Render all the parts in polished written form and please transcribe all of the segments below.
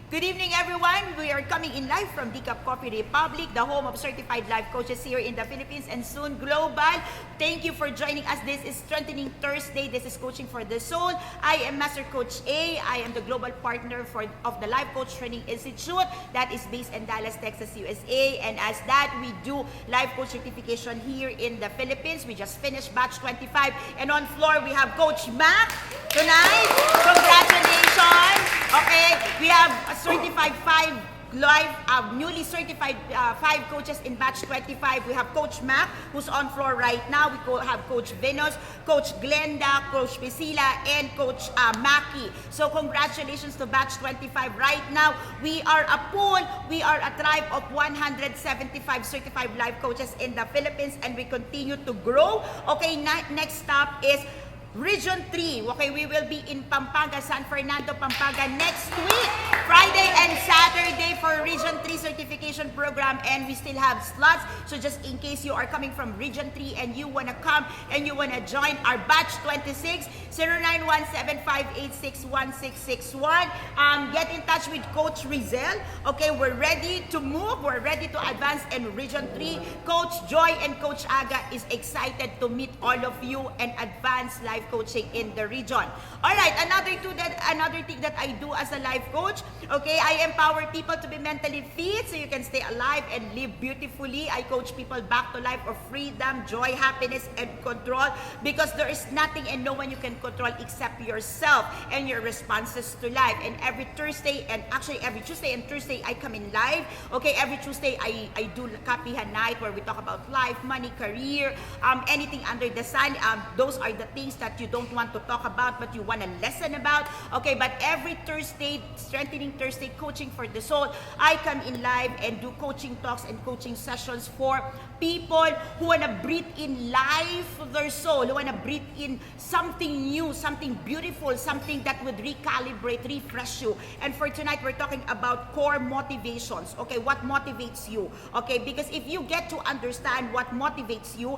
Good evening, everyone. We are coming in live from Decaf Coffee Republic, the home of certified life coaches here in the Philippines and soon global. Thank you for joining us. This is Strengthening Thursday. This is Coaching for the Soul. I am Master Coach A. I am the global partner of the Life Coach Training Institute that is based in Dallas, Texas, USA. And as that, we do life coach certification here in the Philippines. We just finished batch 25. And on floor, we have Coach Mac tonight. Congratulations. Okay, we have certified newly certified 5 coaches in batch 25. We have Coach Mac, who's on floor right now. We have Coach Venus, Coach Glenda, Coach Priscilla, and Coach Maki. So congratulations to batch 25. Right now, we are a pool, we are a tribe of 175 certified life coaches in the Philippines, and we continue to grow. Okay, next stop is Region 3, okay, we will be in Pampanga, San Fernando, Pampanga next week, Friday and Saturday for Region 3 certification program, and we still have slots. So just in case you are coming from Region 3 and you want to come and you want to join our batch 26, 0917-586-1661. Get in touch with Coach Rizel. Okay, we're ready to move, we're ready to advance in Region 3. Coach Joy and Coach Aga is excited to meet all of you and advance life coaching in the region. All right, another thing that I do as a life coach, okay, I empower people to be mentally fit so you can stay alive and live beautifully. I coach people back to life of freedom, joy, happiness, and control, because there is nothing and no one you can control except yourself and your responses to life. And every Tuesday and Tuesday and Thursday, I come in live. Okay, every Tuesday, I do Kapihan Night where we talk about life, money, career, anything under the sun. Those are the things that you don't want to talk about but you want to listen about. Okay, but every Thursday, Strengthening Thursday, Coaching for the Soul, I come in live and do coaching talks and coaching sessions for people who want to breathe in life of their soul, who want to breathe in something new, something beautiful, something that would recalibrate, refresh you. And for tonight, we're talking about core motivations. Okay, what motivates you? Okay, because if you get to understand what motivates you,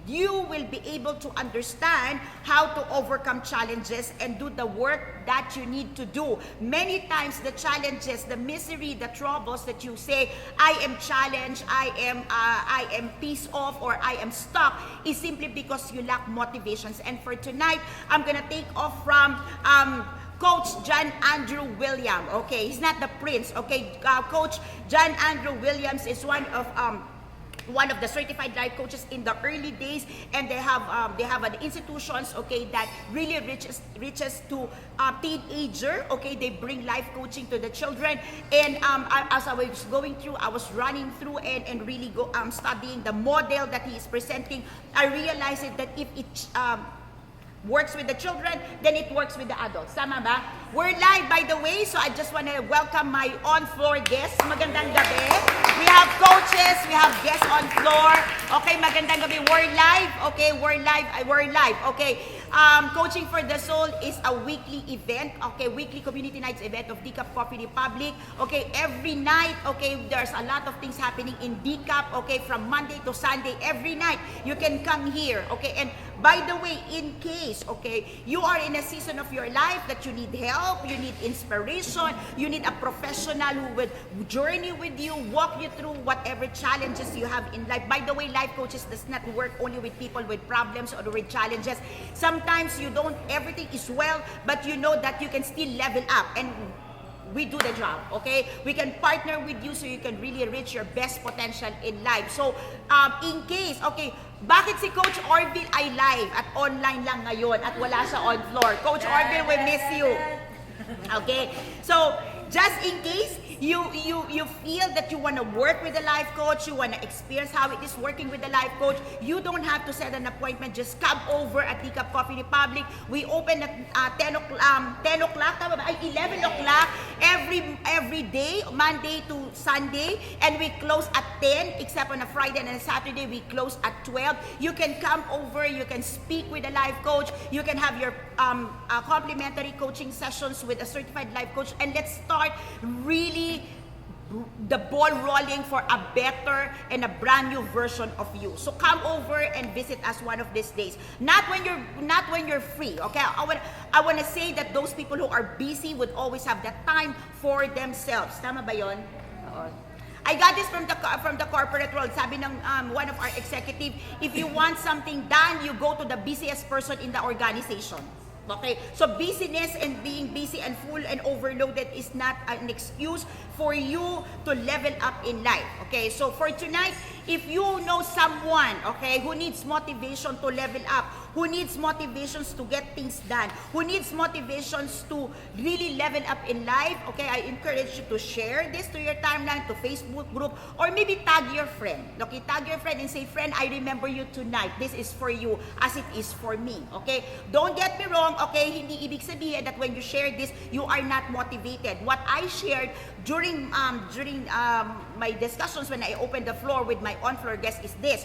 you will be able to understand how to overcome challenges and do the work that you need to do. Many times the challenges, the misery, the troubles that you say, I am challenged, I am pissed off, or I am stuck, is simply because you lack motivations. And for tonight, I'm gonna take off from Coach John Andrew Williams. Okay, he's not the prince. Okay, Coach John Andrew Williams is one of the certified life coaches in the early days, and they have an institutions, okay, that really reaches to teenager. Okay, they bring life coaching to the children. And as I was going through, I was running through and really studying the model that he is presenting. I realized that if it works with the children, then it works with the adults. Tama ba? We're live, by the way, so I just want to welcome my on-floor guests. Magandang gabi. We have coaches, we have guests on floor. Okay, magandang gabi. We're live. Okay, we're live. Okay. Coaching for the Soul is a weekly event. Okay, weekly community nights event of Decaf Coffee Republic. Okay, every night, okay, there's a lot of things happening in Decaf. Okay, from Monday to Sunday, every night you can come here. Okay, and by the way, in case, okay, you are in a season of your life that you need help, you need inspiration, you need a professional who would journey with you, walk you through whatever challenges you have in life. By the way, life coaches does not work only with people with problems or with challenges. Sometimes everything is well, but you know that you can still level up, and we do the job, okay? We can partner with you so you can really reach your best potential in life. So, in case, okay, bakit si Coach Orville ay live at online lang ngayon at wala siya on floor? Coach Orville, we miss you. Okay? So, just in case you feel that you want to work with a life coach, you want to experience how it is working with a life coach, you don't have to set an appointment. Just come over at Decaf Coffee Republic. We open at 10 o'clock, 11 o'clock every day, Monday to Sunday, and we close at 10, except on a Friday and a Saturday, we close at 12. You can come over, you can speak with a life coach, you can have your complimentary coaching sessions with a certified life coach, and let's start really the ball rolling for a better and a brand new version of you. So come over and visit us one of these days. Not when you're free. Okay? I want to say that those people who are busy would always have that time for themselves. Tama ba 'yon? Oo. I got this from the corporate world. Sabi ng one of our executive, if you want something done, you go to the busiest person in the organization. Okay, so busyness and being busy and full and overloaded is not an excuse for you to level up in life. Okay, so for tonight, if you know someone, okay, who needs motivation to level up, who needs motivations to get things done, who needs motivations to really level up in life, okay, I encourage you to share this to your timeline, to Facebook group, or maybe tag your friend. Okay, tag your friend and say, friend, I remember you tonight. This is for you as it is for me. Okay, don't get me wrong. Okay, hindi ibig sabihin that when you share this, you are not motivated. What I shared during my discussions when I opened the floor with my on-floor guests is this.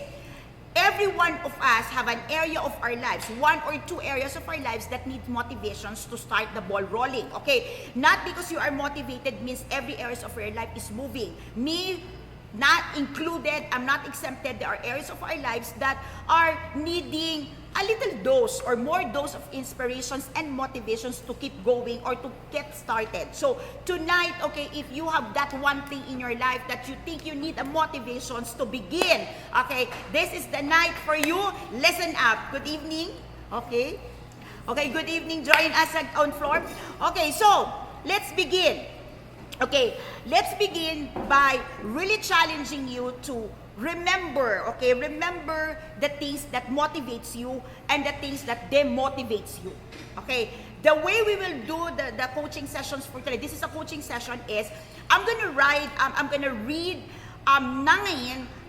Every one of us have an area of our lives, one or two areas of our lives that need motivations to start the ball rolling. Okay, not because you are motivated means every area of your life is moving. Me, not included, I'm not exempted. There are areas of our lives that are needing a little dose or more dose of inspirations and motivations to keep going or to get started. So tonight, okay, if you have that one thing in your life that you think you need a motivations to begin, okay, this is the night for you. Listen up. Good evening. Okay. Okay, good evening. Join us on floor. Okay, so let's begin. Okay, let's begin by really challenging you to remember, okay, remember the things that motivates you and the things that demotivates you. Okay, the way we will do the coaching sessions for today, this is a coaching session, is I'm gonna read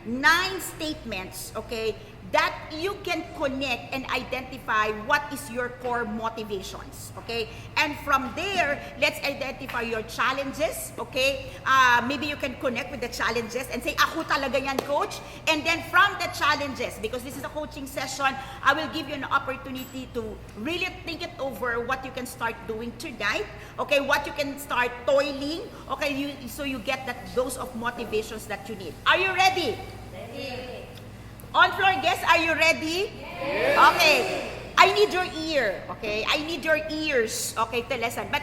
nine statements, okay, that you can connect and identify what is your core motivations, okay? And from there, let's identify your challenges, okay? Maybe you can connect with the challenges and say, ako talaga yan, coach. And then from the challenges, because this is a coaching session, I will give you an opportunity to really think it over what you can start doing tonight, okay? What you can start toiling, okay? So you get that dose of motivations that you need. Are you ready? Ready. On-floor guests, are you ready? Yes. Okay. I need your ear, okay? I need your ears, okay, to listen. But,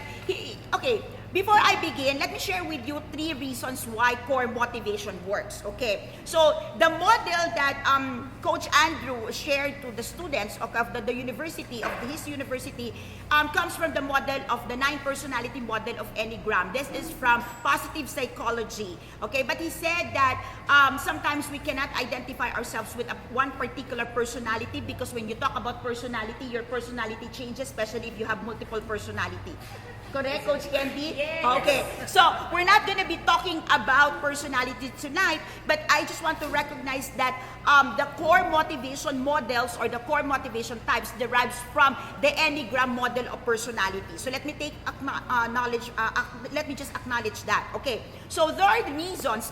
okay, before I begin, let me share with you 3 reasons why core motivation works, okay? So, the model that Coach Andrew shared to the students of the university, of his university, comes from the model of the 9-personality model of Enneagram. This is from positive psychology, okay? But he said that sometimes we cannot identify ourselves with one particular personality, because when you talk about personality, your personality changes, especially if you have multiple personality. Correct, Coach Candy? Yes. Okay. So, we're not going to be talking about personality tonight, but I just want to recognize that the core motivation models or the core motivation types derives from the Enneagram model of personality. So, let me just acknowledge that. Okay. So, there are 3 reasons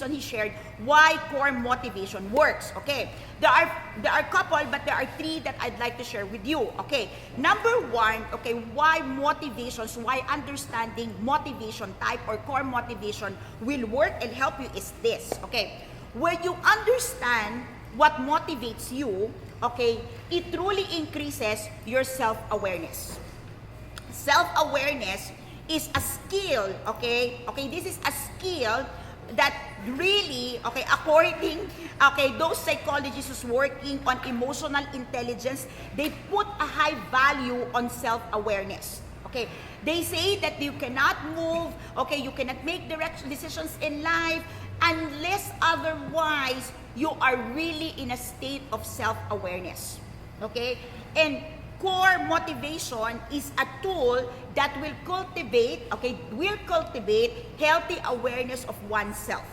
he shared why core motivation works. Okay. There are couple, but there are 3 that I'd like to share with you. Okay. Number 1, okay, why motivations, why understanding motivation type or core motivation will work and help you is this. Okay. When you understand what motivates you, okay, it truly increases your self-awareness. Self-awareness is a skill, okay? Okay, this is a skill that really, okay, according, okay, those psychologists who's working on emotional intelligence, they put a high value on self-awareness. Okay, they say that you cannot move, okay, you cannot make direct decisions in life unless otherwise you are really in a state of self-awareness. Okay, and core motivation is a tool that will cultivate healthy awareness of oneself.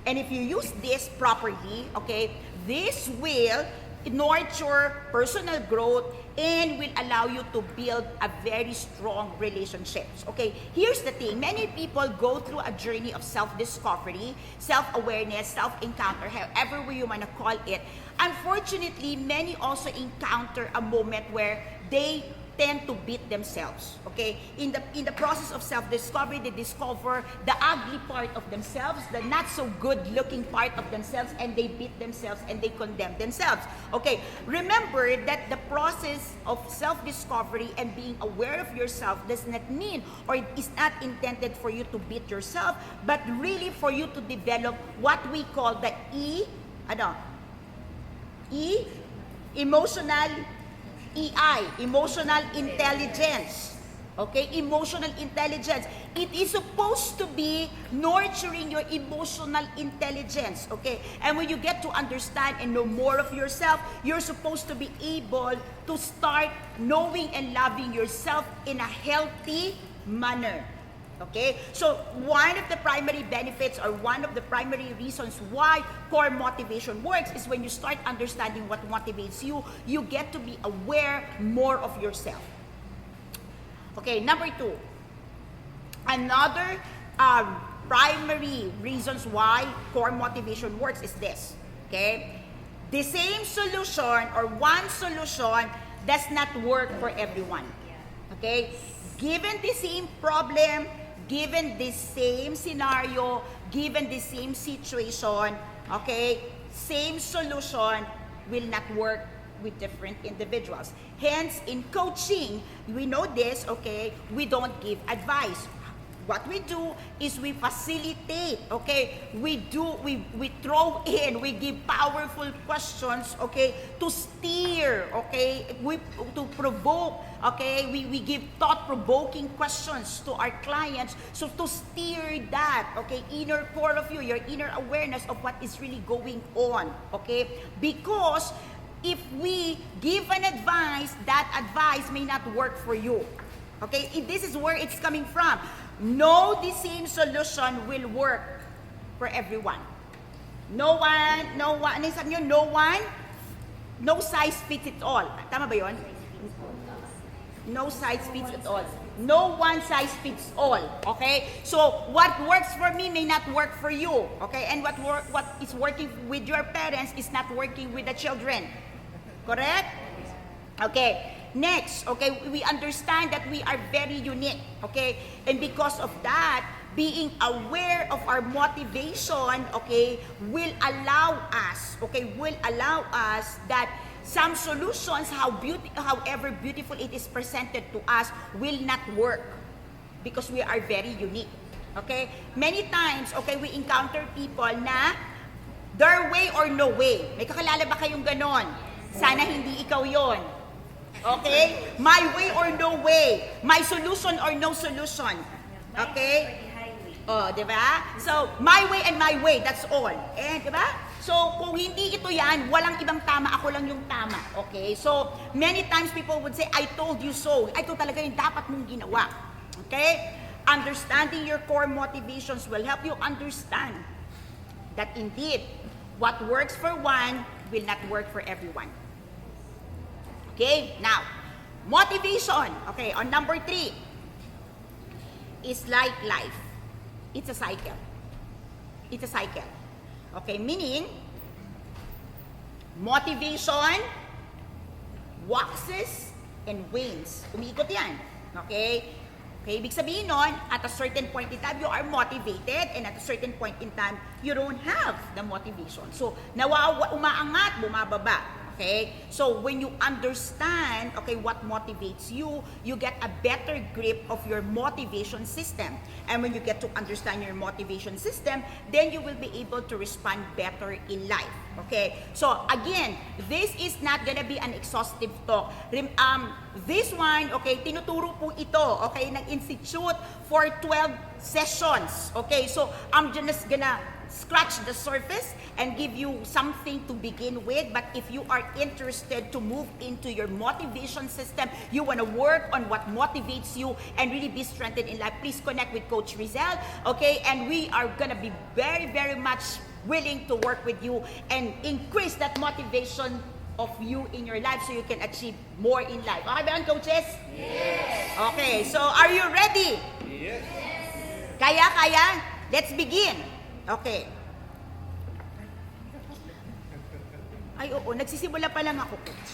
And if you use this properly, okay, this will nurture personal growth and will allow you to build a very strong relationships. Okay, here's the thing. Many people go through a journey of self-discovery, self-awareness, self-encounter, however you want to call it. Unfortunately, many also encounter a moment where they tend to beat themselves, okay? In the process of self-discovery, they discover the ugly part of themselves, the not so good-looking part of themselves, and they beat themselves and they condemn themselves, okay? Remember that the process of self-discovery and being aware of yourself does not mean, or it is not intended for you to beat yourself, but really for you to develop what we call the emotional intelligence. Okay, emotional intelligence. It is supposed to be nurturing your emotional intelligence. Okay, and when you get to understand and know more of yourself, you're supposed to be able to start knowing and loving yourself in a healthy manner. Okay, so one of the primary benefits or one of the primary reasons why core motivation works is when you start understanding what motivates you, you get to be aware more of yourself. Okay, number 2. Another primary reasons why core motivation works is this. Okay, the same solution or one solution does not work for everyone. Okay, given the same problem, given the same scenario, given the same situation, okay, same solution will not work with different individuals. Hence, in coaching, we know this, okay, we don't give advice. What we do is we facilitate, okay? We throw in, we give powerful questions, okay, to steer, okay? To provoke, okay? We give thought-provoking questions to our clients, so to steer that, okay, inner core of you, your inner awareness of what is really going on, okay? Because if we give an advice, that advice may not work for you. Okay, this is where it's coming from. No, the same solution will work for everyone. No size fits it all. Tama ba yun? No size fits it all. No one size fits all. Okay? So, what works for me may not work for you. Okay? And what is working with your parents is not working with the children. Correct? Okay. Next, okay, we understand that we are very unique, okay? And because of that, being aware of our motivation, okay, will allow us that some solutions, however beautiful it is presented to us, will not work because we are very unique, okay? Many times, okay, we encounter people na their way or no way. May kakilala ba kayong ganon? Sana hindi ikaw yon. Okay? My way or no way. My solution or no solution. Okay? Oh, di ba? So, my way and my way, that's all. Eh, di ba? So, kung hindi ito yan, walang ibang tama, ako lang yung tama. Okay? So, many times people would say, I told you so. Ito talaga yung dapat mong ginawa. Okay? Understanding your core motivations will help you understand that indeed, what works for one will not work for everyone. Okay, now, motivation, okay, on number 3, is like life. It's a cycle. It's a cycle. Okay, meaning, motivation waxes and wanes. Umiikot yan. Okay? Okay, ibig sabihin nun, at a certain point in time, you are motivated, and at a certain point in time, you don't have the motivation. So, umaangat, bumababa. Okay? So, when you understand, okay, what motivates you, you get a better grip of your motivation system. And when you get to understand your motivation system, then you will be able to respond better in life. Okay? So, again, this is not gonna be an exhaustive talk. This one, okay, tinuturo po ito, okay, ng Institute for 12 sessions. Okay? So, I'm just gonna scratch the surface and give you something to begin with. But if you are interested to move into your motivation system, you want to work on what motivates you and really be strengthened in life, please connect with Coach Rizal, okay? And we are gonna be very, very much willing to work with you and increase that motivation of you in your life so you can achieve more in life. Okay ba yan, coaches? Yes! Okay, so are you ready? Yes! Kaya? Let's begin. Okay. Ay, oo. Nagsisimula pa lang ako, coach.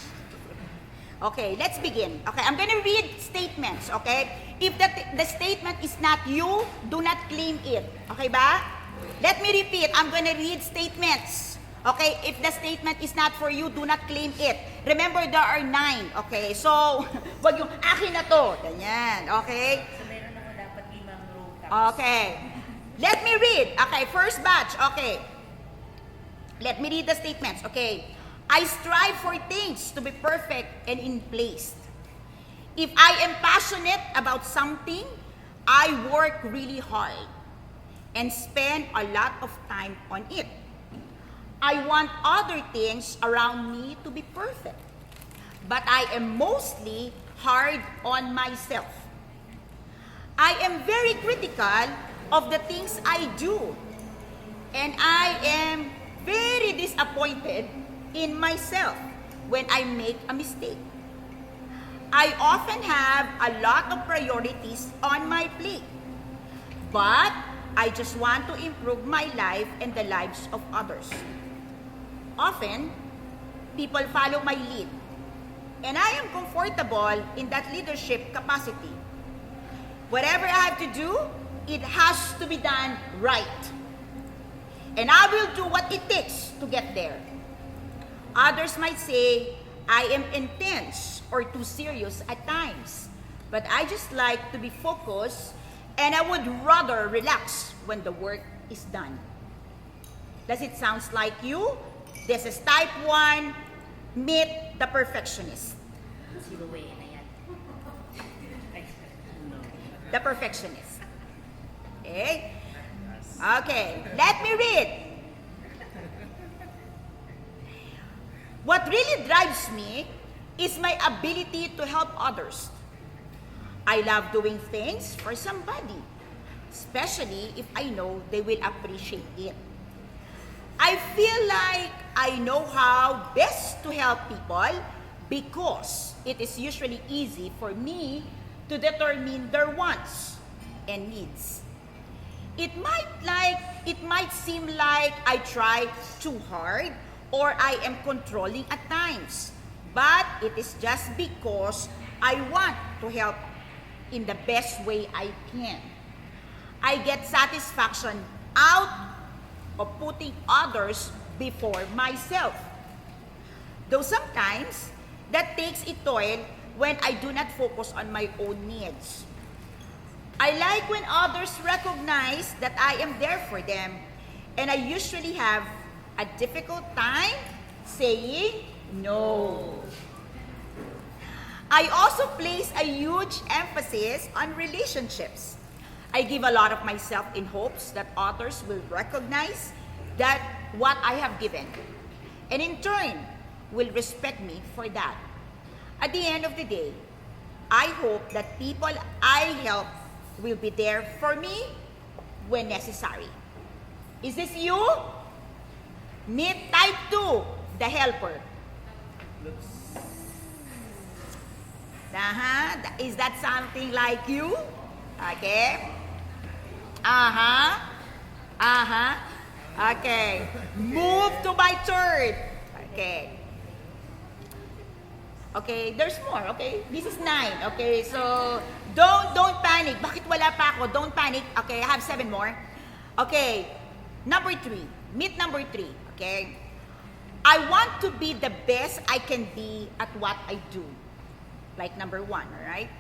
Okay, let's begin. Okay, I'm gonna read statements, okay? If the statement is not you, do not claim it. Okay ba? Let me repeat, I'm gonna read statements. Okay, if the statement is not for you, do not claim it. Remember, there are 9, okay? So, wag yung akin na to. Ganyan, okay? So, meron ako dapat 5 row cups. Okay. Let me read. Okay, first batch. Okay. Let me read the statements. Okay. I strive for things to be perfect and in place. If I am passionate about something, I work really hard and spend a lot of time on it. I want other things around me to be perfect, but I am mostly hard on myself. I am very critical of the things I do, and I am very disappointed in myself when I make a mistake. I often have a lot of priorities on my plate, but I just want to improve my life and the lives of others. Often, people follow my lead, and I am comfortable in that leadership capacity. Whatever I have to do, it has to be done right. And I will do what it takes to get there. Others might say I am intense or too serious at times, but I just like to be focused, and I would rather relax when the work is done. Does it sound like you? This is type 1, meet the perfectionist. Zero way na yan. The perfectionist. Okay? Okay, let me read. What really drives me is my ability to help others. I love doing things for somebody, especially if I know they will appreciate it. I feel like I know how best to help people because it is usually easy for me to determine their wants and needs. It might seem like I try too hard or I am controlling at times, but it is just because I want to help in the best way I can. I get satisfaction out of putting others before myself. Though sometimes, that takes a toll when I do not focus on my own needs. I like when others recognize that I am there for them, and I usually have a difficult time saying no. I also place a huge emphasis on relationships. I give a lot of myself in hopes that others will recognize that what I have given, and in turn will respect me for that. At the end of the day, I hope that people I help will be there for me when necessary. Is this you? Meet type 2, the helper. Is that something like you? Okay. Okay. Move to my third. Okay. Okay, there's more. Okay, this is 9. Okay, so don't panic. Bakit wala pa ako? Don't panic. Okay, I have 7 more. Okay, number 3. Meet number 3. Okay. I want to be the best I can be at what I do. Like number 1, alright?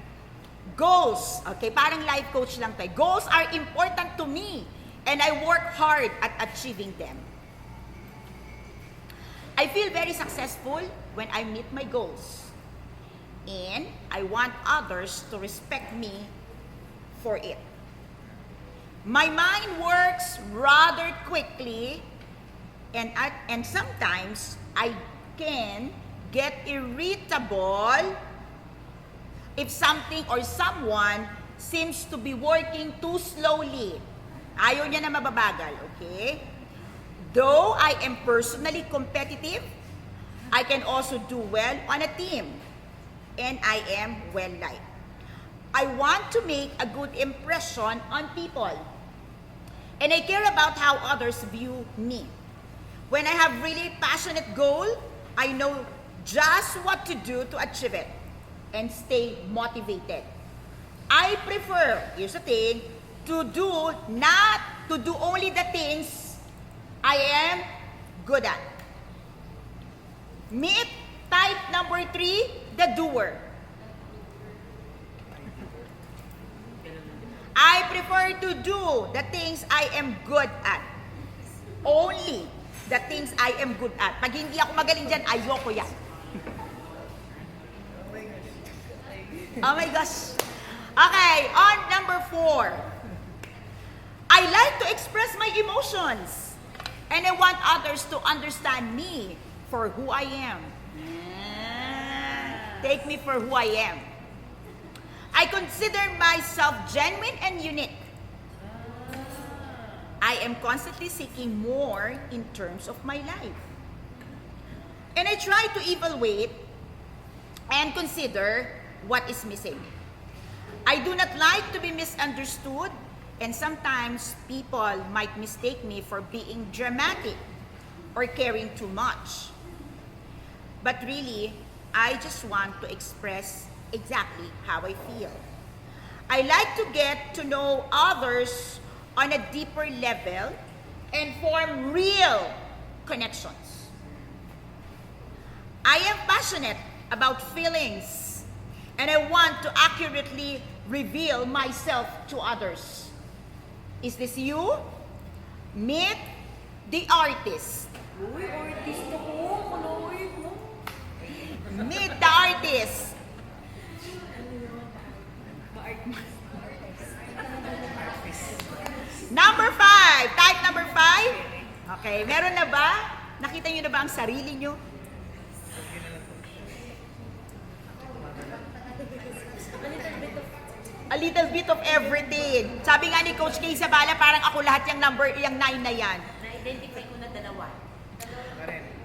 Goals. Okay, parang life coach lang tayo. Goals are important to me, and I work hard at achieving them. I feel very successful when I meet my goals, and I want others to respect me for it. My mind works rather quickly, and sometimes I can get irritable if something or someone seems to be working too slowly. Ayaw niya na mababagal, okay? Though I am personally competitive, I can also do well on a team, and I am well-liked. I want to make a good impression on people, and I care about how others view me. When I have really passionate goal, I know just what to do to achieve it and stay motivated. I prefer, here's the thing, not to do only the things I am good at. Meet type number 3, the doer. I prefer to do the things I am good at. Only the things I am good at. Pag hindi ako magaling dyan, ayoko yan. Oh my gosh. Okay, on number 4. I like to express my emotions. And I want others to understand me for who I am. Take me for who I am. I consider myself genuine and unique. I am constantly seeking more in terms of my life. And I try to evaluate and consider what is missing. I do not like to be misunderstood, and sometimes people might mistake me for being dramatic or caring too much. But really, I just want to express exactly how I feel. I like to get to know others on a deeper level and form real connections. I am passionate about feelings, and I want to accurately reveal myself to others. Is this you? Meet the artist. Uy, artist ako. Kaloy mo. Meet the artist. Number 5. Type number 5. Okay, meron na ba? Nakita nyo na ba ang sarili nyo? A little bit of everything. Sabi nga ni Coach Kay Zabala, parang ako lahat yung number, yung 9 na yan. Na-identify ko na dalawa.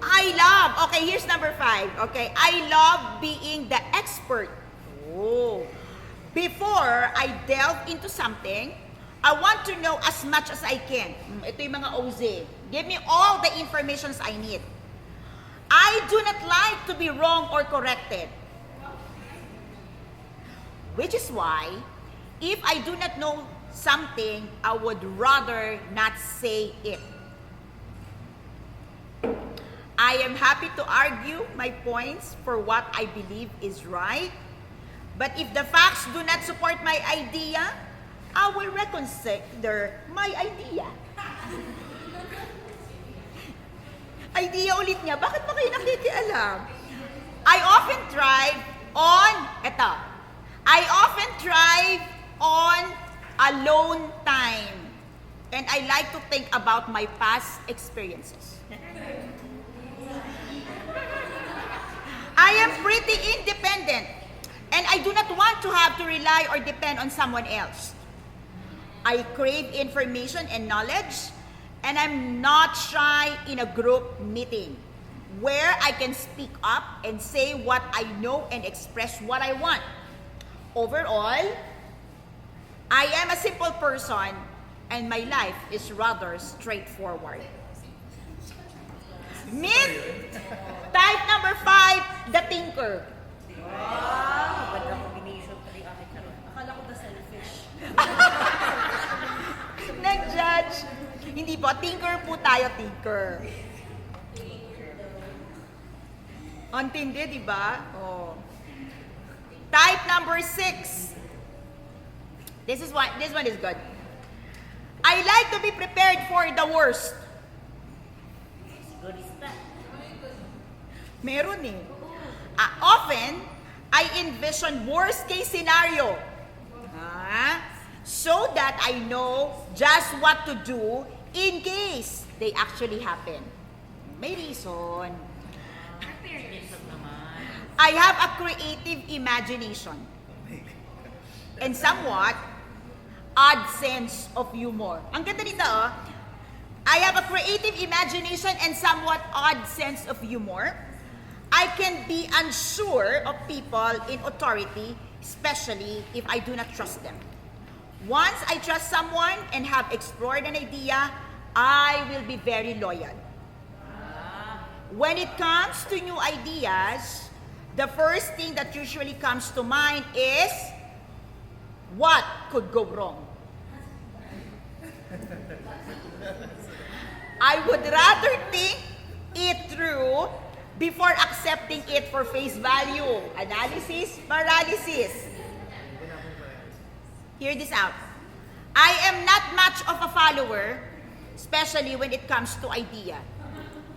I love, okay, here's number 5. Okay, I love being the expert. Oh. Before I delve into something, I want to know as much as I can. Ito yung mga OZ. Give me all the informations I need. I do not like to be wrong or corrected. Which is why, if I do not know something, I would rather not say it. I am happy to argue my points for what I believe is right. But if the facts do not support my idea, I will reconsider my idea. Idea ulit niya. Bakit ba kayo nakikialam? I often thrive on alone time. And I like to think about my past experiences. I am pretty independent, and I do not want to have to rely or depend on someone else. I crave information and knowledge, and I'm not shy in a group meeting where I can speak up and say what I know and express what I want. Overall, I am a simple person, and my life is rather straightforward. Meet type number 5, the thinker. Wow! Maganda combination pa rin akin na rin. Akala ko ba selfish? Nag-judge. Hindi po, thinker po tayo, thinker. Antindi, di ba? Oh. Type number 6. This one is good. I like to be prepared for the worst. Sigurista. Meron eh. Often, I envision worst case scenario. So that I know just what to do in case they actually happen. May reason. Preparedness naman. I have a creative imagination and somewhat odd sense of humor. Ang ganda nito, oh. I have a creative imagination and somewhat odd sense of humor. I can be unsure of people in authority, especially if I do not trust them. Once I trust someone and have explored an idea, I will be very loyal. when it comes to new ideas, the first thing that usually comes to mind is what could go wrong. I would rather think it through before accepting it for face value. Analysis, paralysis. Hear this out. I am not much of a follower, especially when it comes to idea,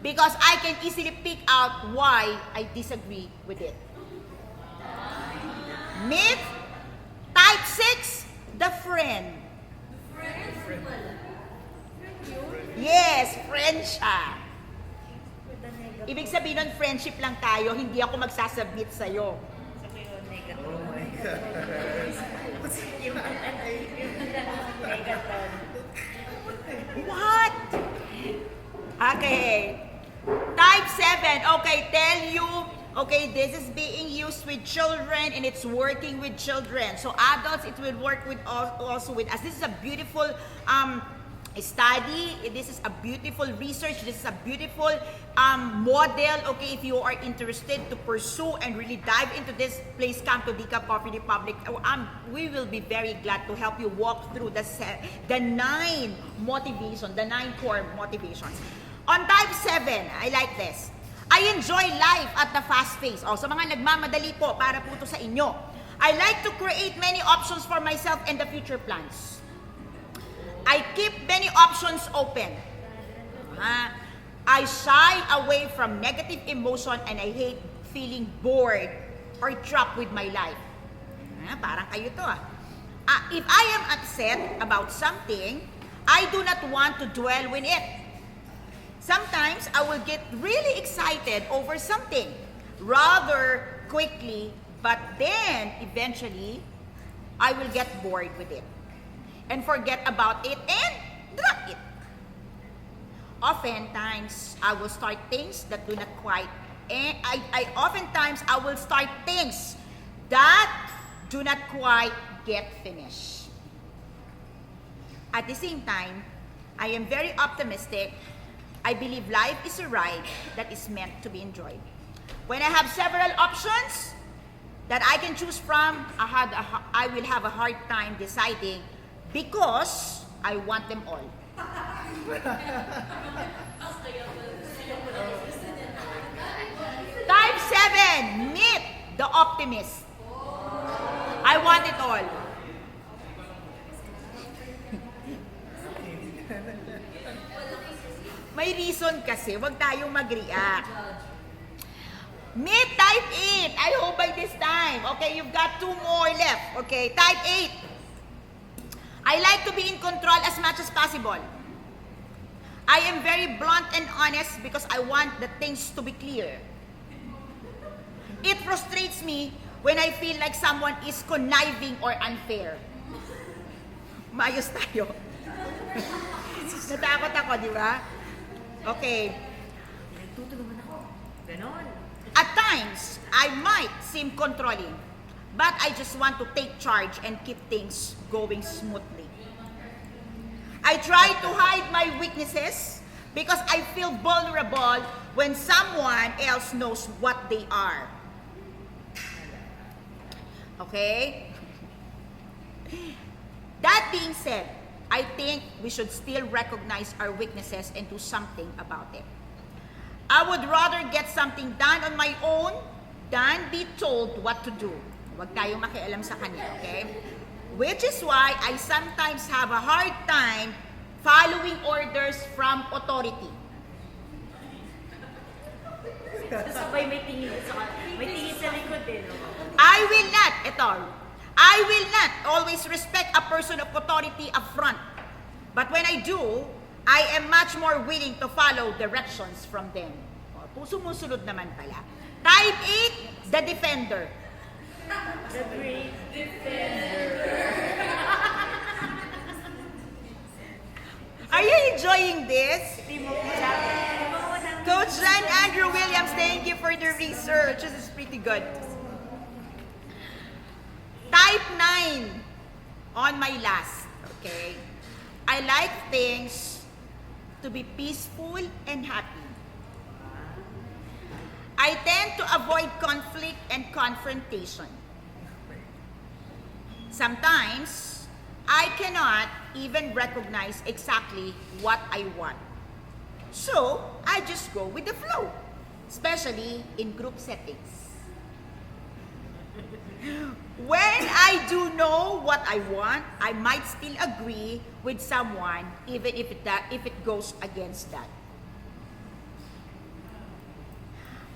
because I can easily pick out why I disagree with it. Myth, type 6, the friend. Yes, friend siya. Ibig sabihin nun, friendship lang tayo, hindi ako magsasubmit sa'yo. Sabi yun, negative. Oh my God. Yung negative. What? Okay. Type 7, okay, tell you, okay, this is being used with children and it's working with children. So adults, it will work with also with us. This is a beautiful study. This is a beautiful research. This is a beautiful model. Okay, if you are interested to pursue and really dive into this, please come to Dika Coffee Republic. We will be very glad to help you walk through the 9 motivation, the 9 core motivations. On type 7, I like this. I enjoy life at the fast pace. Oh, sa mga nagmamadali po, para po ito sa inyo. I like to create many options for myself and the future plans. I keep many options open. I shy away from negative emotion and I hate feeling bored or trapped with my life. Parang kayo to if I am upset about something, I do not want to dwell with it. Sometimes I will get really excited over something rather quickly, but then eventually I will get bored with it and forget about it and drop it. Oftentimes, I will start things that do not quite, and oftentimes I will start things that do not quite get finished. At the same time, I am very optimistic. I believe life is a ride that is meant to be enjoyed. When I have several options that I can choose from, I will have a hard time deciding because I want them all. Type 7, meet the optimist. I want it all. May reason kasi, wag tayong mag-react. Meet type 8. I hope by this time. Okay, you've got 2 more left. Okay, type 8. I like to be in control as much as possible. I am very blunt and honest because I want the things to be clear. It frustrates me when I feel like someone is conniving or unfair. Maayos tayo. Natakot ako, di ba? Okay. Tutulungan ako. Ganon. At times, I might seem controlling, but I just want to take charge and keep things going smoothly. I try to hide my weaknesses because I feel vulnerable when someone else knows what they are. Okay? That being said, I think we should still recognize our weaknesses and do something about it. I would rather get something done on my own than be told what to do. Huwag tayong makialam sa kanya, okay? Which is why I sometimes have a hard time following orders from authority. Sabay may tingin sa likod din. I will not always respect a person of authority up front. But when I do, I am much more willing to follow directions from them. Sumusunod naman pala. Type 8, the defender. The great defender. Are you enjoying this? Coach John Andrew Williams, thank you for the research. This is pretty good. Type 9 on my last, okay? I like things to be peaceful and happy. I tend to avoid conflict and confrontation. Sometimes, I cannot even recognize exactly what I want. So, I just go with the flow, especially in group settings. When I do know what I want, I might still agree with someone even if it goes against that.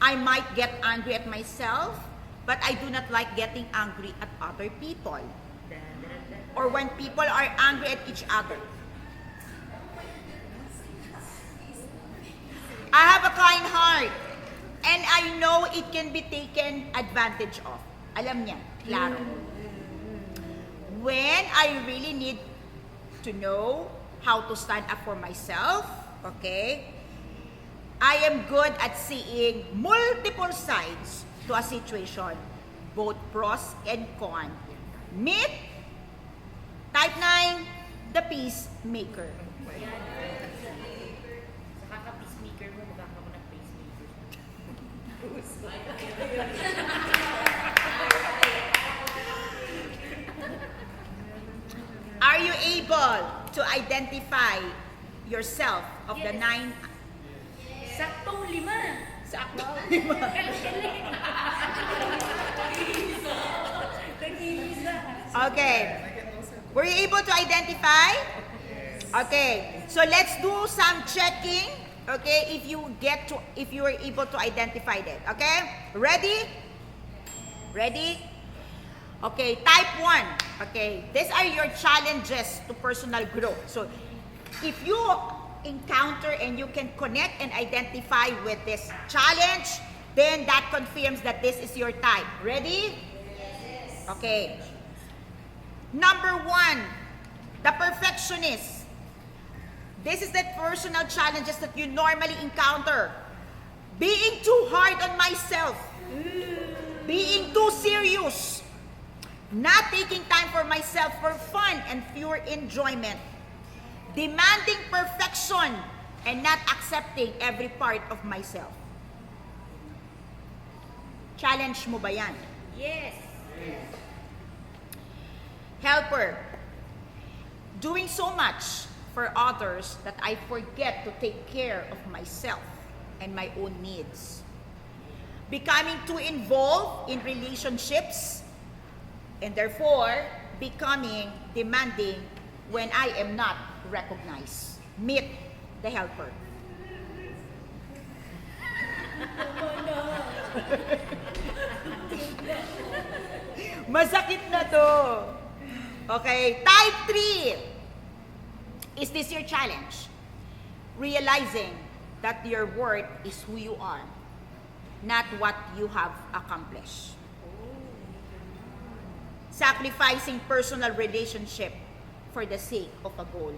I might get angry at myself, but I do not like getting angry at other people. Or when people are angry at each other. I have a kind heart, and I know it can be taken advantage of. Alam niya, klaro. When I really need to know how to stand up for myself, okay, I am good at seeing multiple sides to a situation, both pros and cons. Meet type 9, the peacemaker. Sa kaka-peacemaker mo, magkaka mo ng pacemaker. Are you able to identify yourself of the 9? Saktong 5. Sakto. Okay. Were you able to identify? Okay. So let's do some checking. Okay, if you were able to identify that. Okay? Ready? Ready? Okay, type 1. Okay, these are your challenges to personal growth. So, if you encounter and you can connect and identify with this challenge, then that confirms that this is your type. Ready? Yes. Okay. Number 1, the perfectionist. This is the personal challenges that you normally encounter. Being too hard on myself. Being too serious. Not taking time for myself for fun and pure enjoyment. Demanding perfection and not accepting every part of myself. Challenge mo ba yan? Yes. Helper. Doing so much for others that I forget to take care of myself and my own needs. Becoming too involved in relationships and therefore becoming demanding when I am not recognized. Meet the helper. Masakit na to. Okay, type 3. Is this your challenge? Realizing that your worth is who you are, not what you have accomplished. Sacrificing personal relationship for the sake of a goal.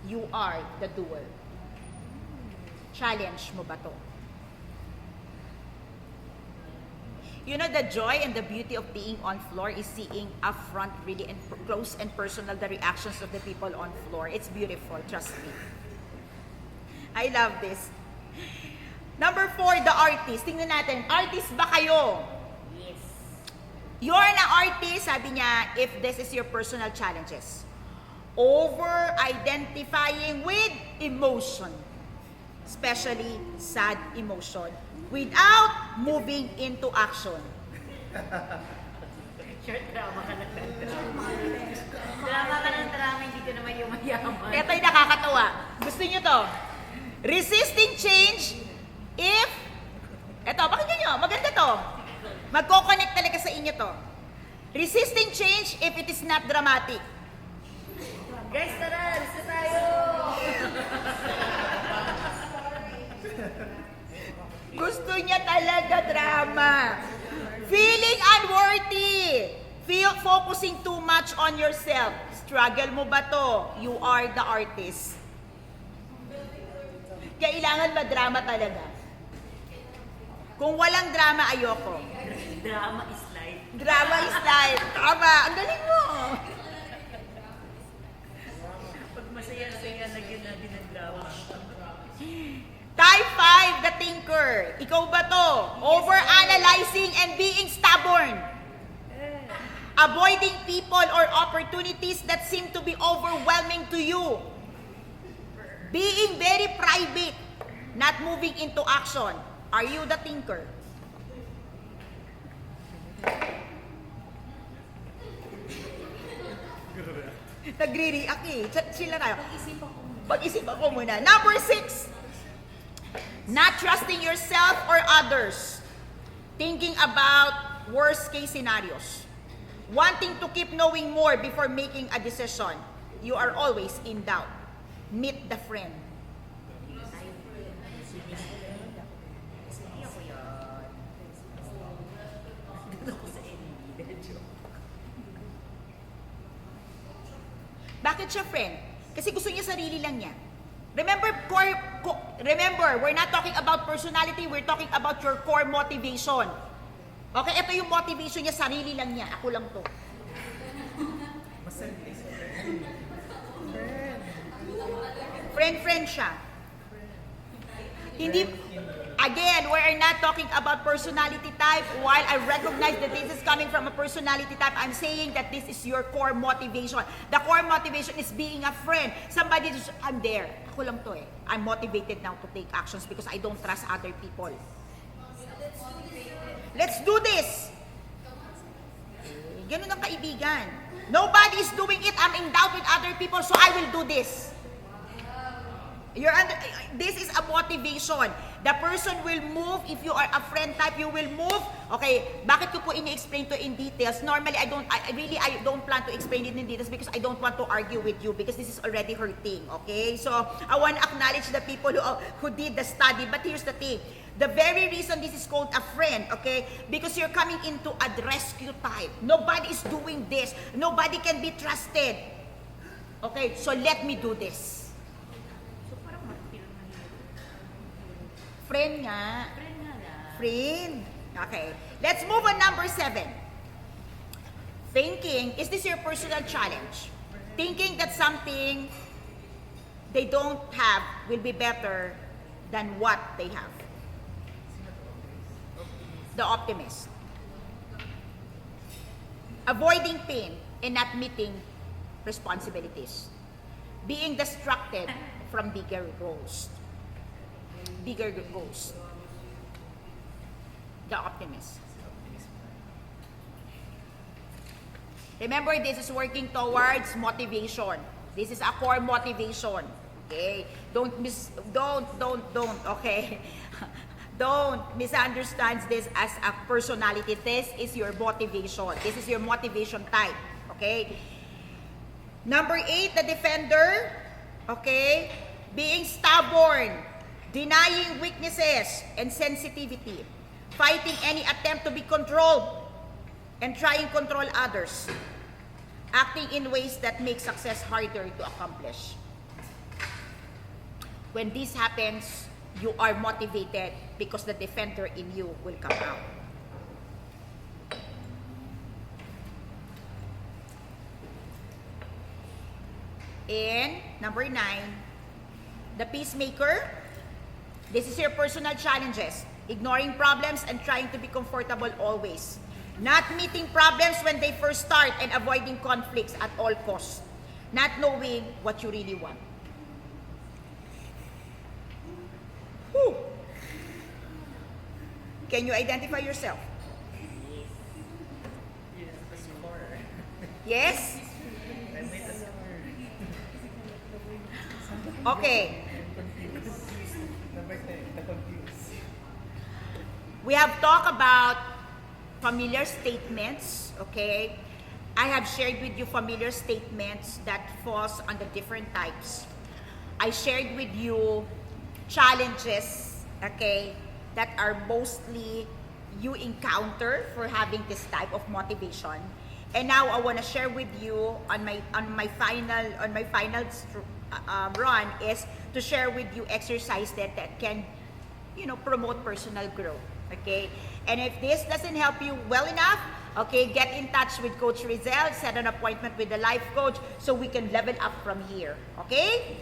You are the doer. Challenge mo ba to? You know, the joy and the beauty of being on floor is seeing upfront, really and close and personal, the reactions of the people on floor. It's beautiful, trust me. I love this. Number 4, the artist. Tingnan natin, artist ba kayo? Yes. You're an artist, sabi niya, if this is your personal challenges. Over-identifying with emotion, especially sad emotion, without moving into action. Short drama ka ng drama. Drama ka ng drama, hindi ka naman yung mayaman. Ito'y nakakatawa. Gusto niyo to? Resisting change if... Eto, pakinggan nyo, maganda to. Magko-connect talaga sa inyo to. Resisting change if it is not dramatic. Guys, tara! Lista tayo! Gusto niya talaga drama. Feeling unworthy. Focusing too much on yourself. Struggle mo ba to? You are the artist. Kailangan ba drama talaga? Kung walang drama, ayoko. Drama is life. Drama is life. Tama. Ang galing mo. Pag masaya-saya, lagyan natin ng drama. Type 5, the think thinker? Ikaw ba to? Over-analyzing and being stubborn. Avoiding people or opportunities that seem to be overwhelming to you. Being very private, not moving into action. Are you the thinker? Nagre-react eh. Sila tayo. Pag-isipan ko muna. Number 6. Not trusting yourself or others. Thinking about worst case scenarios. Wanting to keep knowing more before making a decision. You are always in doubt. Meet the friend. Bakit siya friend? Kasi gusto niya sarili lang niya. Remember, we're not talking about personality, we're talking about your core motivation. Okay, ito yung motivation niya, sarili lang niya. Ako lang to. Friend siya. Hindi, again, we're not talking about personality type. While I recognize that this is coming from a personality type, I'm saying that this is your core motivation. The core motivation is being a friend. Somebody just, I'm there. Ako lang to eh. I'm motivated now to take actions because I don't trust other people. Let's do this. Ganun ang kaibigan. Nobody is doing it. I'm in doubt with other people, so I will do this. This is a motivation. The person will move. If you are a friend type, you will move. Okay, bakit ko po ini-explain to in details? Normally, I don't plan to explain it in details because I don't want to argue with you because this is already hurting. Okay, so I want to acknowledge the people who did the study. But here's the thing. The very reason this is called a friend, okay, because you're coming into a rescue type. Nobody is doing this. Nobody can be trusted. Okay, so let me do this. Friend nga. Friend. Okay. Let's move on number 7. Thinking, is this your personal challenge? Thinking that something they don't have will be better than what they have. The optimist. Avoiding pain and not meeting responsibilities. Being distracted from bigger goals. Bigger goals. The optimist. Remember, this is working towards motivation. This is a core motivation. Okay? Don't, okay? Don't misunderstand this as a personality. This is your motivation. This is your motivation type. Okay? Number 8, the defender. Okay? Being stubborn. Denying weaknesses and sensitivity. Fighting any attempt to be controlled. And trying to control others. Acting in ways that make success harder to accomplish. When this happens, you are motivated because the defender in you will come out. And number 9, the peacemaker. This is your personal challenges. Ignoring problems and trying to be comfortable always. Not meeting problems when they first start and avoiding conflicts at all costs. Not knowing what you really want. Whew. Can you identify yourself? Yes? Okay. We have talked about familiar statements, okay? I have shared with you familiar statements that falls on the different types. I shared with you challenges, okay, that are mostly you encounter for having this type of motivation. And now I want to share with you on my final run is to share with you exercise that can, promote personal growth. Okay, and if this doesn't help you well enough, okay, get in touch with Coach Rizel, set an appointment with the life coach so we can level up from here. Okay?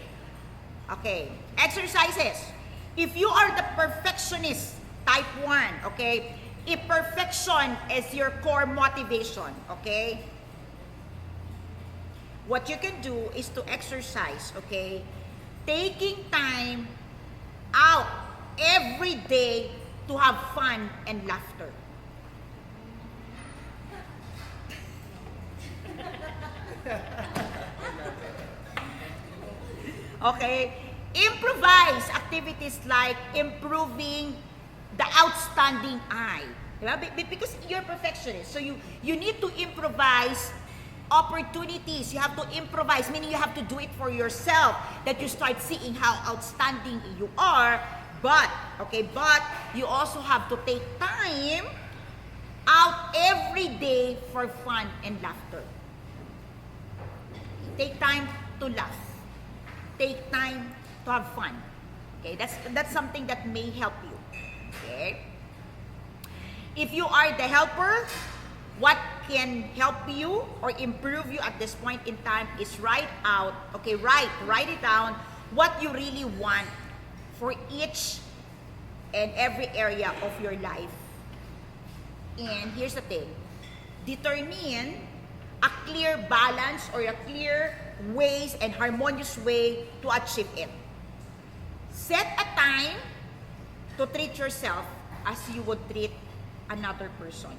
Okay. Exercises. If you are the perfectionist, type 1, okay? If perfection is your core motivation, okay? What you can do is to exercise, okay? Taking time out every day to have fun and laughter. Okay? Improvise activities like improving the outstanding eye. Diba? Because you're perfectionist. So you need to improvise opportunities. You have to improvise, meaning you have to do it for yourself, that you start seeing how outstanding you are. But you also have to take time out every day for fun and laughter. Take time to laugh. Take time to have fun. Okay, that's something that may help you. Okay? If you are the helper, what can help you or improve you at this point in time is write it down what you really want for each and every area of your life. And here's the thing, determine a clear balance or a clear ways and harmonious way to achieve it. Set a time to treat yourself as you would treat another person.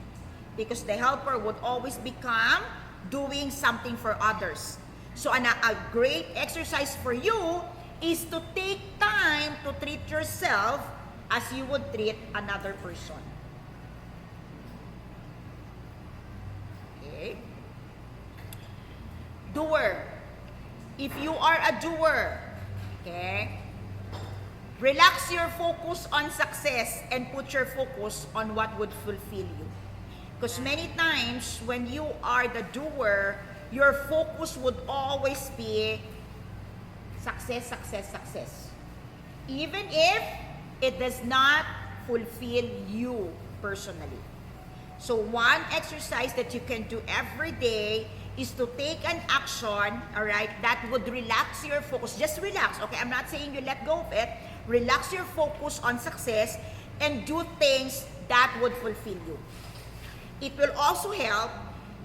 Because the helper would always become doing something for others. So a great exercise for you is to take time to treat yourself as you would treat another person. Okay? Doer. If you are a doer, okay, relax your focus on success and put your focus on what would fulfill you. Because many times when you are the doer, your focus would always be success, success, success. Even if it does not fulfill you personally. So one exercise that you can do every day is to take an action, all right, that would relax your focus. Just relax, okay? I'm not saying you let go of it. Relax your focus on success and do things that would fulfill you. It will also help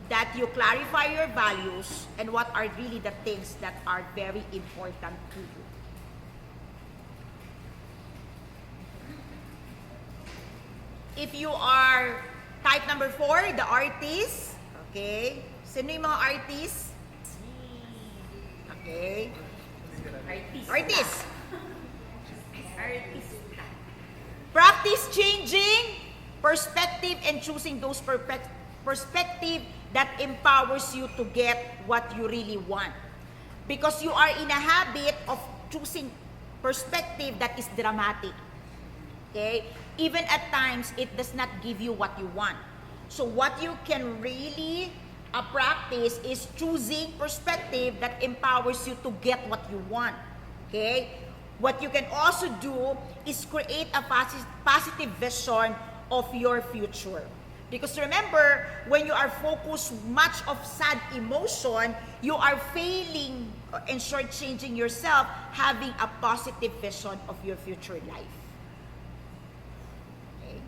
that you clarify your values and what are really the things that are very important to you. If you are type number 4, the artist, okay? Sino yung mga artist? Okay. Artist. Practice changing perspective and choosing those perspective that empowers you to get what you really want. Because you are in a habit of choosing perspective that is dramatic. Okay? Even at times, it does not give you what you want. So what you can really practice is choosing perspective that empowers you to get what you want. Okay? What you can also do is create a positive vision of your future. Because remember, when you are focused much of sad emotion, you are failing and shortchanging yourself having a positive vision of your future life. Okay?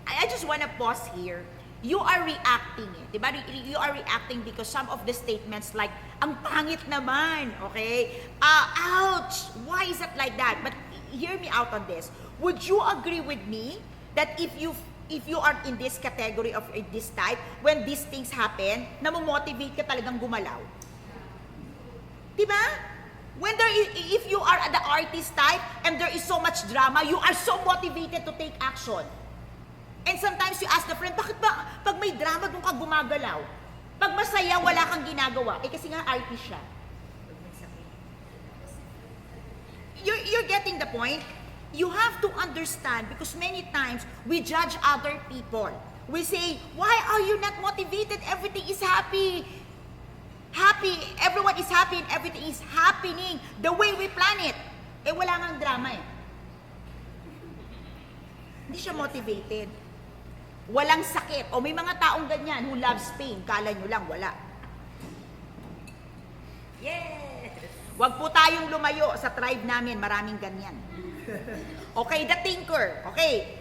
I just want to pause here. You are reacting, diba? You are reacting because some of the statements like, ang pangit naman, okay? Ouch! Why is it like that? But hear me out on this. Would you agree with me that if you are in this category of this type, when these things happen, namomotivate ka talagang gumalaw? Diba? If you are the artist type and there is so much drama, you are so motivated to take action. And sometimes you ask the friend, bakit ba pag may drama doon ka gumagalaw? Pag masaya, wala kang ginagawa. Kasi nga artist siya. You're getting the point? You have to understand because many times we judge other people. We say, why are you not motivated? Everything is happy. Everyone is happy and everything is happening the way we plan it. Wala ngang drama eh. Hindi siya motivated. Walang sakit. O may mga taong ganyan who loves pain. Kala nyo lang, wala. Yes! Huwag po tayong lumayo sa tribe namin. Maraming ganyan. Okay, the thinker. Okay.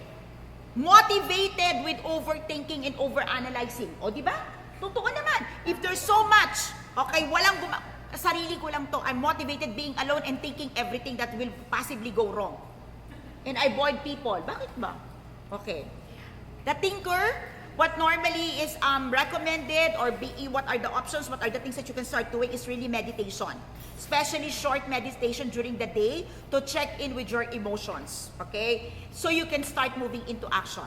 Motivated with overthinking and overanalyzing. O, di ba? Totoo naman. If there's so much, okay, sarili ko lang to. I'm motivated being alone and thinking everything that will possibly go wrong. And I avoid people. Bakit ba? Okay. The thinker, what normally is recommended or what are the options, what are the things that you can start doing is really meditation. Especially short meditation during the day to check in with your emotions. Okay? So you can start moving into action.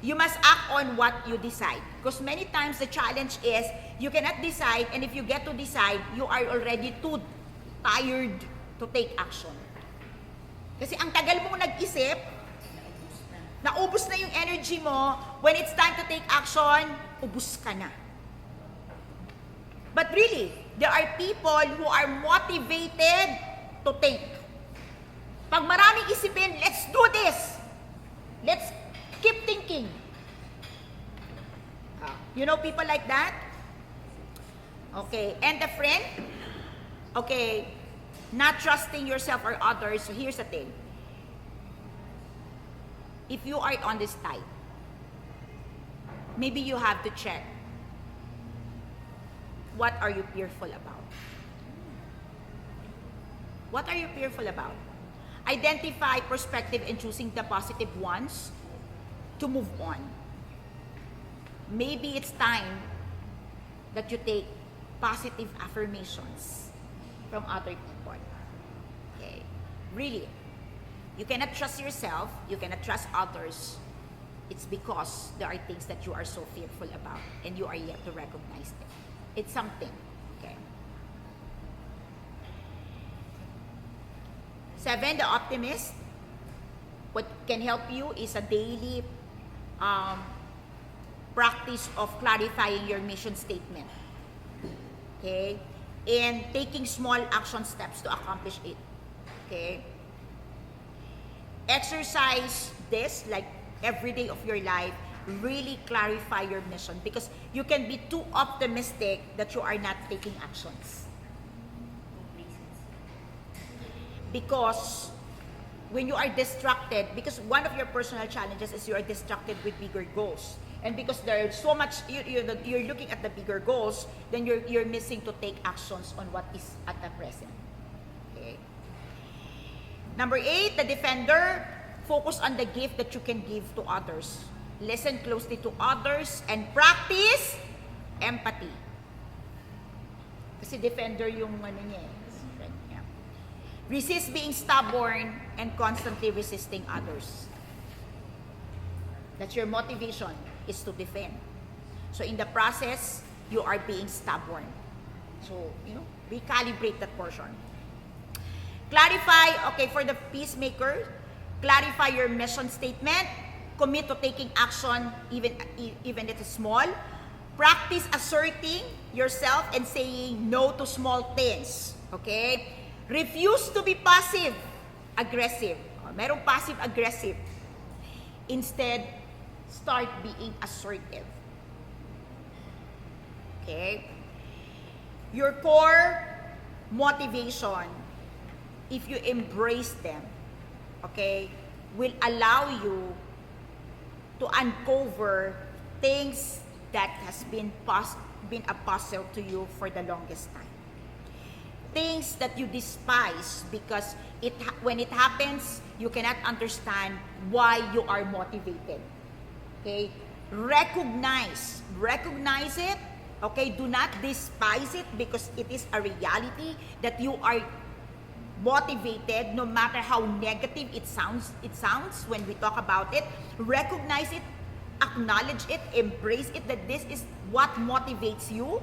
You must act on what you decide. Because many times the challenge is you cannot decide, and if you get to decide, you are already too tired to take action. Kasi ang tagal mong nag-isip, naubos na yung energy mo, when it's time to take action, ubus ka na. But really, there are people who are motivated to take. Pag maraming isipin, let's do this. Let's keep thinking. You know people like that? Okay, and the friend? Okay, not trusting yourself or others. So here's the thing. If you are on this type, maybe you have to check. What are you fearful about? What are you fearful about? Identify perspective and choosing the positive ones to move on. Maybe it's time that you take positive affirmations from other people. Okay? Really. You cannot trust yourself, you cannot trust others. It's because there are things that you are so fearful about and you are yet to recognize them. It's something. Okay. 7, the optimist. What can help you is a daily practice of clarifying your mission statement. Okay? And taking small action steps to accomplish it. Okay? Exercise this like every day of your life. Really clarify your mission because you can be too optimistic that you are not taking actions. Because when you are distracted, because one of your personal challenges is you are distracted with bigger goals. And because there's so much, you're looking at the bigger goals, then you're missing to take actions on what is at the present. Okay. Number 8, the defender. Focus on the gift that you can give to others. Listen closely to others and practice empathy. Kasi defender yung ano niya eh. Yeah. Resist being stubborn and constantly resisting others. That's your motivation, is to defend. So in the process, you are being stubborn. So, recalibrate that portion. Clarify, okay, for the peacemaker, clarify your mission statement. Commit to taking action even if it's small. Practice asserting yourself and saying no to small things. Okay? Refuse to be passive-aggressive. Merong passive-aggressive. Instead, start being assertive. Okay? Your core motivation, if you embrace them, okay, will allow you to uncover things that has been a puzzle to you for the longest time. Things that you despise because when it happens, you cannot understand why you are motivated. Okay? Recognize it. Okay? Do not despise it because it is a reality that you are motivated no matter how negative it sounds when we talk about it. Recognize it, acknowledge it, embrace it, that this is what motivates you.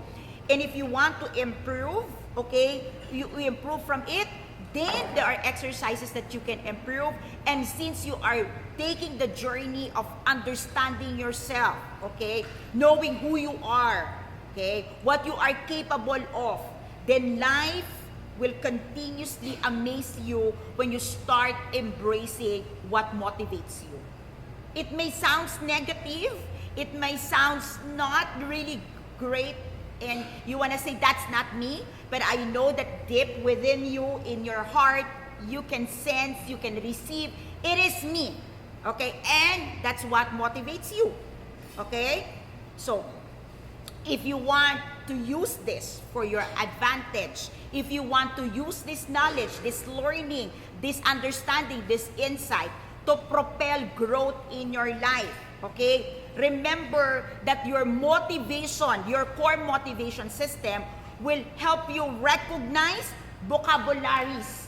And if you want to improve, okay, you improve from it, then there are exercises that you can improve. And since you are taking the journey of understanding yourself, okay, knowing who you are, okay, what you are capable of, then life will continuously amaze you when you start embracing what motivates you. It may sound negative, it may sound not really great, and you want to say, that's not me, but I know that deep within you, in your heart, you can sense, you can receive, it is me. Okay? And that's what motivates you. Okay? So, if you want to use this for your advantage, if you want to use this knowledge, this learning, this understanding, this insight to propel growth in your life, okay? Remember that your motivation, your core motivation system will help you recognize vocabularies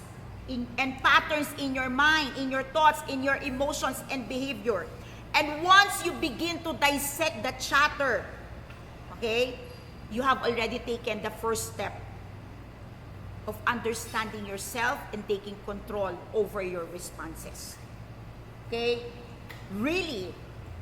and patterns in your mind, in your thoughts, in your emotions and behavior. And once you begin to dissect the chatter, okay, you have already taken the first step of understanding yourself and taking control over your responses. Okay? Really,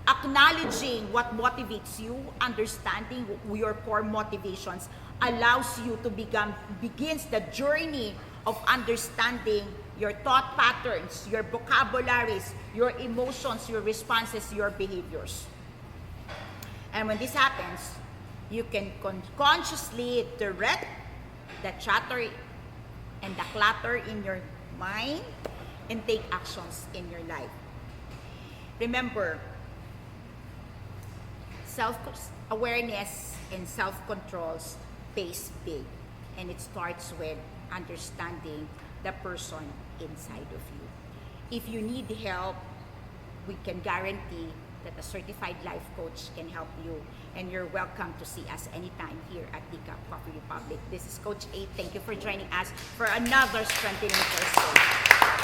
acknowledging what motivates you, understanding your core motivations allows you to begins the journey of understanding your thought patterns, your vocabularies, your emotions, your responses, your behaviors. And when this happens, you can consciously direct the chatter and the clutter in your mind and take actions in your life. Remember, self-awareness and self-control pays big, and it starts with understanding the person inside of you. If you need help, we can guarantee that a certified life coach can help you, and you're welcome to see us anytime here at Decaf Coffee Republic. This is Coach A. Thank you for joining us for another Strengthening Thursday.